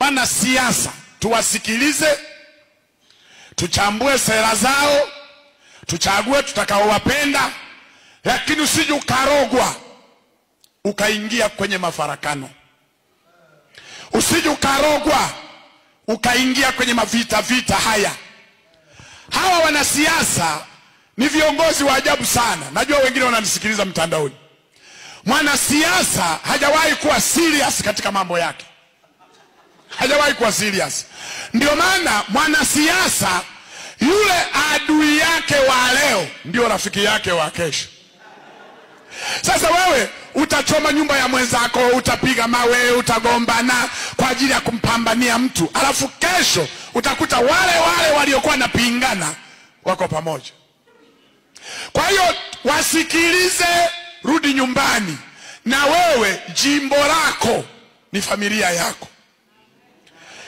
wanasiasa tuwasikilize, tuchambue sera zao, tuchague tutakaowapenda, lakini usije ukarogwa ukaingia kwenye mafarakano. Usije ukarogwa ukaingia kwenye vita haya. Hawa wanasiasa ni viongozi wa ajabu sana. Najua wengine wananisikiliza mtandaoni. Mwanasiasa hajawahi kuwa serious katika mambo yake. Hajawahi kuwa serious. Ndio maana mwanasiasa yule adui yake wa leo ndio rafiki yake wa kesho. Sasa wewe utachoma nyumba ya mwenzako, utapiga mawe, utagombana kwa ajili ya kumpambania mtu. Alafu kesho utakuta wale waliokuwa napingana wako pamoja. Kwa hiyo wasikilize, rudi nyumbani. Na wewe jimbo lako ni familia yako.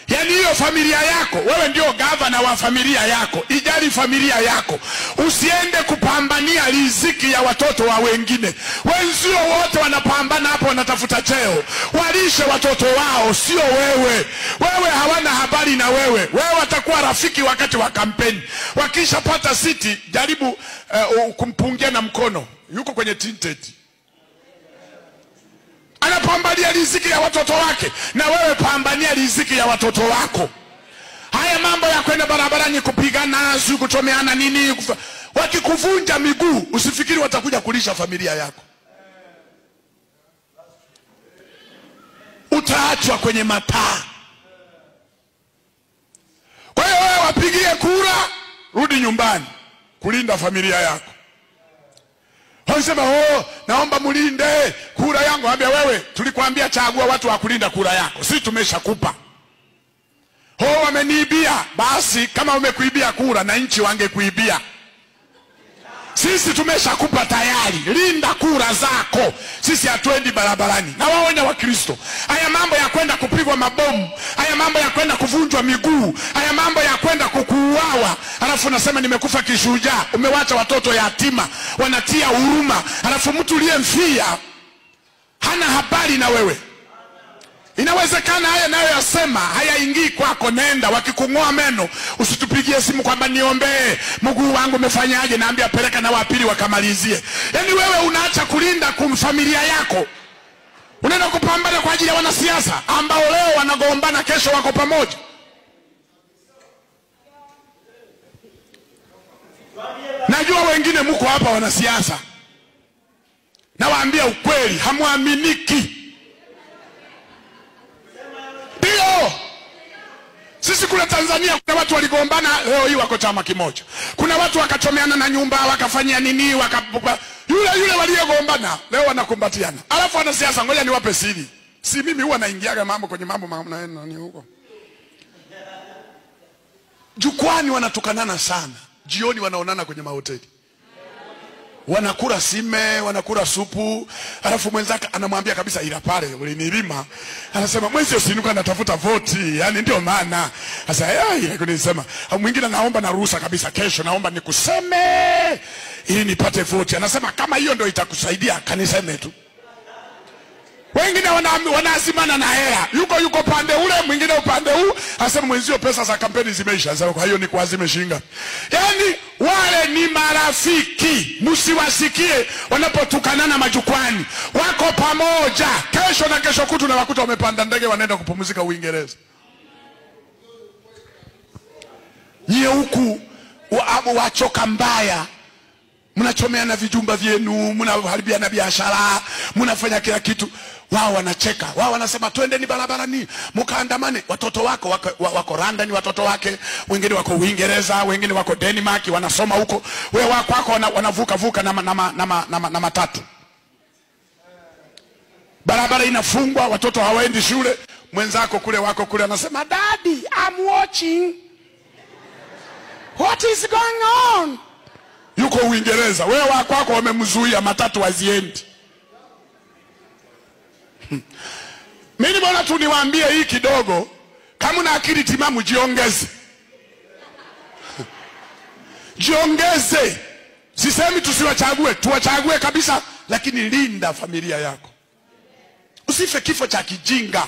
Yani hiyo familia yako, wewe ndio gavana wa familia yako. Ijali familia yako. Usiende kupambania riziki ya watoto wa wengine. Wenzio wote wanapambana hapo, wanatafuta cheo. Walishe watoto wao, sio wewe. Wewe hawana habari na wewe. Wewe watakuwa rafiki wakati wa kampeni. Wakisha pata siti, jaribu kumpungia na mkono. Yuko kwenye tinted. Anapambania riziki ya watoto wake, na wewe pambania riziki ya watoto wako. Haya mambo ya kwenda barabarani kupigana, si kuchomeana nini, wakikuvunja miguu usifikiri watakuja kulisha familia yako. Utaachwa kwenye mataa. Kwa hiyo wewe wapigie kura, rudi nyumbani kulinda familia yako. Wanasema naomba mulinde kura yangu. Ambia wewe, tulikuambia chagua watu wa kulinda kura yako. Sisi tumeshakupa. Wameniibia. Basi kama umekuibia kura na nchi wangekuibia. Sisi tumeshakupa tayari. Linda kura zako. Sisi hatuendi barabarani. Na waonya wa Kristo. Haya mambo ya kwenda kupigwa mabomu, haya mambo ya kwenda kuvunjwa miguu, haya mambo ya kwenda kukuuawa, alafu unasema nimekufa kishujaa. Umewacha watoto yatima, wanatia huruma. Alafu mtu uliyemfia hana habari na wewe. Inawezekana haya nayo yasema hayaingii kwako. Nenda, wakikung'oa meno usitupigie simu kwamba niombee, mguu wangu umefanyaje. Naambia peleka na wapili wakamalizie. Yaani wewe unaacha kulinda familia yako. Unaenda kupambana kwa ajili ya wanasiasa ambao leo wanagombana, kesho wako pamoja. Najua wengine mko hapa wanasiasa. Nawaambia ukweli, hamuaminiki. Ndio. Sisi kule Tanzania kuna watu waligombana, leo hii wako chama kimoja. Kuna watu wakachomeana na nyumba, wakafanyia nini, yule waliogombana leo wanakumbatiana. Alafu wanasiasa, ngoja niwape siri. Si mimi huwa naingiaga mambo kwenye mambo nani huko. Jukwani wanatukanana sana. Jioni wanaonana kwenye mahoteli. Wanakula sime, wanakula supu. Alafu mwenzake anamwambia kabisa, ila pale ulinilima. Anasema mwezi usinuka natafuta voti. Yani ndio maana. Sasa ile kunisema, mwingine naomba na ruhusa kabisa, kesho naomba nikuseme ili nipate voti. Anasema kama hiyo ndio itakusaidia kaniseme tu. Wengine wanaazimana na hela. Yuko pande ule, mwingine upande huu. Anasema mwenzio pesa za kampeni zimeisha. Anasema kwa hiyo ni kuazime shinga. Yani wale ni marafiki. Msiwasikie wanapotukanana majukwani. Wako pamoja. Kesho na kesho kutu na wakuta wamepanda ndege wanaenda kupumzika Uingereza. Nyie huku wachoka mbaya. Mnachomeana vijumba vyenu, mnaharibiana biashara, mnafanya kila kitu. Wao wanacheka. Wao wanasema twendeni barabarani, mkaandamane. Watoto wako London, watoto wake wengine wako Uingereza, wengine wako Denmark, wanasoma huko. Wewe wako wanavuka na matatu. Barabara inafungwa, watoto hawaendi shule. Mwenzako kule wako kule anasema, "Daddy, I'm watching. What is going on?" Yuko Uingereza. Wewe wako wamemzuia, matatu haziendi. Mimi bwana tu niwaambie hii kidogo, kama una akili timamu jiongeze. Jiongeze. Sisemi tusiwachague, tuwachague kabisa, lakini linda familia yako. Usife kifo cha kijinga.